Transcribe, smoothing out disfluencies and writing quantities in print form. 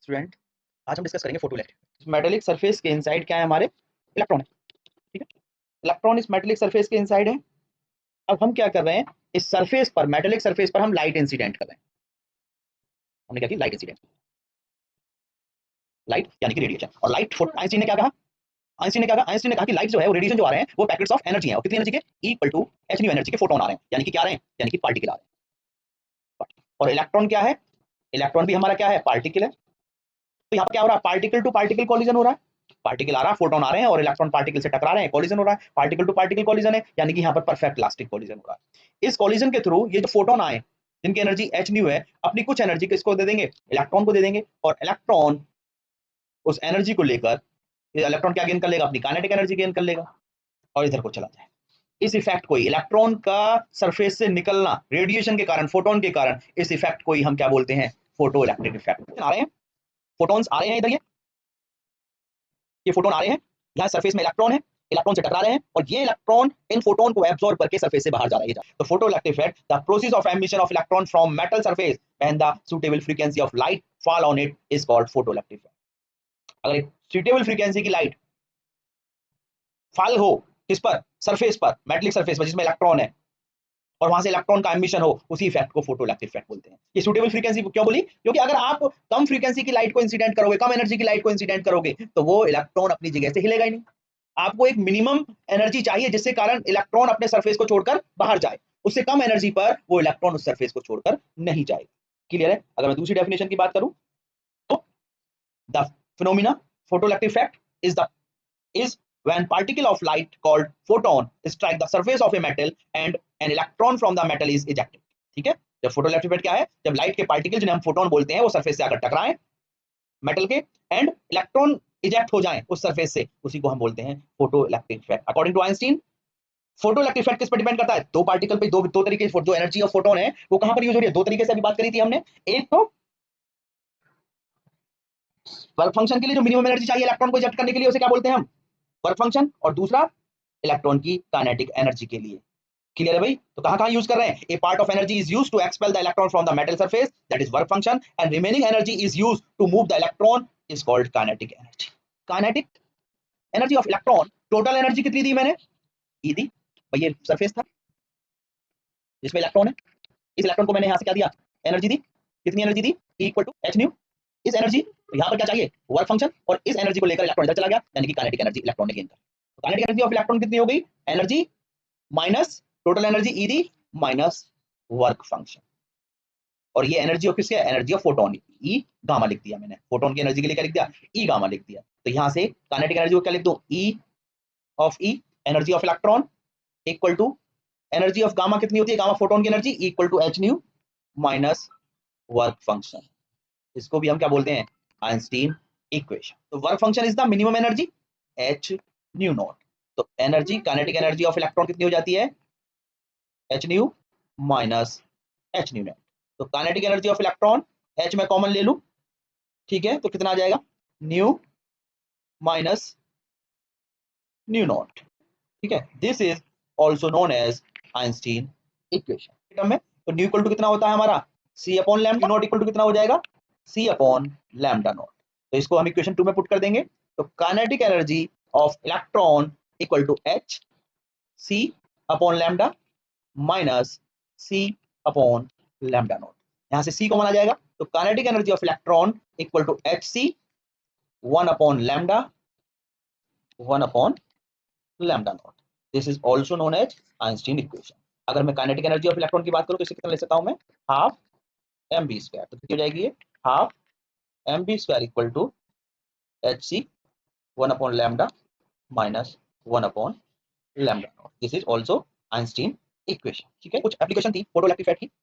Student, आज हम discuss करेंगे फोटो इलेक्ट्रिक मेटेलिक सरफेस के इनसाइड क्या है हमारे इलेक्ट्रॉन है। ठीक है, इलेक्ट्रॉन इस मेटेलिक सरफेस के इनसाइड है। अब हम क्या कर रहे हैं, इस सरफेस पर मेटेलिक सरफेस पर हम लाइट इंसिडेंट कर रहे हैं। हमने क्या किया, लाइट इंसिडेंट, लाइट यानी कि रेडिएशन। और लाइट आइंस्टीन ने क्या कहा, आइंस्टीन ने कहा कि लाइट जो है वो रेडिएशन जो आ रहे हैं वो पैकेट्स ऑफ एनर्जी है। और कितनी एनर्जी के, equal to H nu energy के फोटोन आ रहे हैं, यानी कि क्या आ रहे हैं, यानी कि पार्टिकल आ रहे हैं। और इलेक्ट्रॉन क्या है, इलेक्ट्रॉन भी हमारा क्या है, पार्टिकल है। तो यहाँ पर क्या हो रहा है, पार्टिकल टू पार्टिकल कोलिजन हो रहा है। पार्टिकल आ रहा है, फोटोन आ रहे हैं और इलेक्ट्रॉन पार्टिकल से टकरा रहे हैं, कोलिजन हो रहा है, पार्टिकल टू पार्टिकल कोलिजन है, यानी कि यहाँ पर परफेक्ट इलास्टिक कोलिजन हो रहा है। इस कोलिजन के थ्रू ये जो फोटोन आए जिनकी एनर्जी एच न्यू है, अपनी कुछ एनर्जी किसको दे देंगे, इलेक्ट्रॉन को दे देंगे। और इलेक्ट्रॉन उस एनर्जी को लेकर, इलेक्ट्रॉन क्या गेन कर लेगा, अपनी काइनेटिक एनर्जी गेन कर लेगा और इधर को चला जाए। इस इफेक्ट को, इलेक्ट्रॉन का सरफेस से निकलना रेडिएशन के कारण, फोटोन के कारण, इस इफेक्ट को ही हम क्या बोलते हैं, फोटो इलेक्ट्रिक इफेक्ट। आ रहे हैं फोटोन्स, आ रहे हैं इधर, ये फोटोन आ रहे हैं, यहाँ सरफेस में इलेक्ट्रॉन है, इलेक्ट्रॉन से टकरा रहे हैं और ये इलेक्ट्रॉन इन फोटोन को एब्सॉर्ब करके सरफेस से बाहर जा रहा है। तो photo electric effect, the process of emission of electron from metal surface when the suitable frequency of light fall on it is called photo electric effect. अगर एक सुटेबल फ्रीक्वेंसी की लाइट फॉल हो किस पर, सरफेस पर, metallic surface पर जिसमें electron है, और वहां से इलेक्ट्रॉन का एमिशन हो, उसी इफेक्ट को फोटो इलेक्ट्रिक इफेक्ट बोलते हैं। ये सुटेबल फ्रीक्वेंसी क्यों बोली, क्योंकि अगर आप कम फ्रीक्वेंसी की लाइट को इंसिडेंट करोगे, कम एनर्जी की लाइट को इंसिडेंट करोगे, तो वो इलेक्ट्रॉन अपनी जगह से हिलेगा ही नहीं। आपको एक मिनिमम एनर्जी चाहिए जिससे कारण इलेक्ट्रॉन अपने सरफेस को छोड़कर बाहर जाए। उससे कम एनर्जी पर वो इलेक्ट्रॉन उस सरफेस को छोड़कर नहीं जाएगा। क्लियर है। अगर मैं दूसरी डेफिनेशन की बात करूं तो the phenomena photoelectric effect is when particle of light called photon strike the surface of a metal and an electron from the metal is ejected। ठीक है, जब फोटोइलेक्ट्रिक इफेक्ट क्या है, जब लाइट के पार्टिकल जिन्हें हम फोटोन बोलते हैं वो सरफेस से आकर टकराएं मेटल के, एंड इलेक्ट्रॉन इजेक्ट हो जाएं उस सरफेस से, उसी को हम बोलते हैं photoelectric effect. According to Einstein, photoelectric effect किस पर डिपेंड करता है, दो पार्टिकल पे, दो तरीके से जो एनर्जी ऑफ फोटोन है वो कहां पर यूज हो रही है, दो तरीके से अभी बात करी थी हमने। एक तो वर्क फंक्शन के लिए जो मिनिमम एनर्जी चाहिए इलेक्ट्रॉन को इजेक्ट करने के लिए, उसे क्या बोलते हैं हम, वर्क फंक्शन। और दूसरा इलेक्ट्रॉन की काइनेटिक एनर्जी के लिए। क्लियर है भाई। तो कहां कहां यूज कर रहे हैं, a part of energy is used to expel the electron from the metal surface, that is work function, and remaining energy is used to move the electron, is called kinetic energy. Kinetic energy of electron, total energy कितनी दी मैंने, ई दी भाई, ये surface था जिसमें electron है, इस electron को मैंने यहां से क्या दिया, एनर्जी दी। कितनी एनर्जी दी, इक्वल टू एच न्यू। इस एनर्जी, तो यहां पर क्या चाहिए, वर्क फंक्शन, और इस एनर्जी को लेकर इलेक्ट्रॉन इधर चला गया, यानी कि काइनेटिक एनर्जी इलेक्ट्रॉन ने गेन कर। काइनेटिक एनर्जी ऑफ इलेक्ट्रॉन कितनी हो गई, energy minus total energy E दी माइनस वर्क फंक्शन। और ये एनर्जी ऑफ किसके, energy of photon, E gamma लिख दिया मैंने, फोटोन की एनर्जी के लिए क्या लिख दिया, ई गामा लिख दिया। तो यहां से काइनेटिक एनर्जी को क्या लिख दूं, E of E, energy of electron, equal to energy of gamma कितनी होती है, गामा फोटोन की energy, equal to H nu minus work function. इसको भी हम क्या बोलते हैं, आइंस्टीन इक्वेशन। तो work function is the minimum energy, H nu naught. तो energy, kinetic energy of electron कितनी हो जाती है, H nu minus H nu net. तो kinetic energy of electron, H में कॉमन ले लूं, ठीक है, तो कितना आ जाएगा, न्यू माइनस न्यू नॉट। ठीक है, this is also known as Einstein equation में। तो न्यू इक्वल टू कितना होता है हमारा, C upon lambda, naught equal to कितना हो जाएगा, सी अपॉन लैम्डा नॉट। तो इसको हम इक्वेशन 2 में पुट कर देंगे। तो kinetic energy of electron equal to h c upon lambda minus c upon lambda naught. यहां से सी कॉमन आ जाएगा, तो kinetic energy of electron equal to h c 1 upon lambda 1 upon lambda naught. This is also known as Einstein equation. अगर मैं kinetic energy of electron की बात करूं तो इसे कितना ले सकता हूं मैं, हाफ एम बी स्क्वायर। तो कितनी हो जाएगी ये, half m v square equal to h c 1 upon lambda minus 1 upon lambda naught. This is also Einstein equation. ठीक है, कुछ एप्लीकेशन थी फोटोइलेक्ट्रिक इफेक्ट की,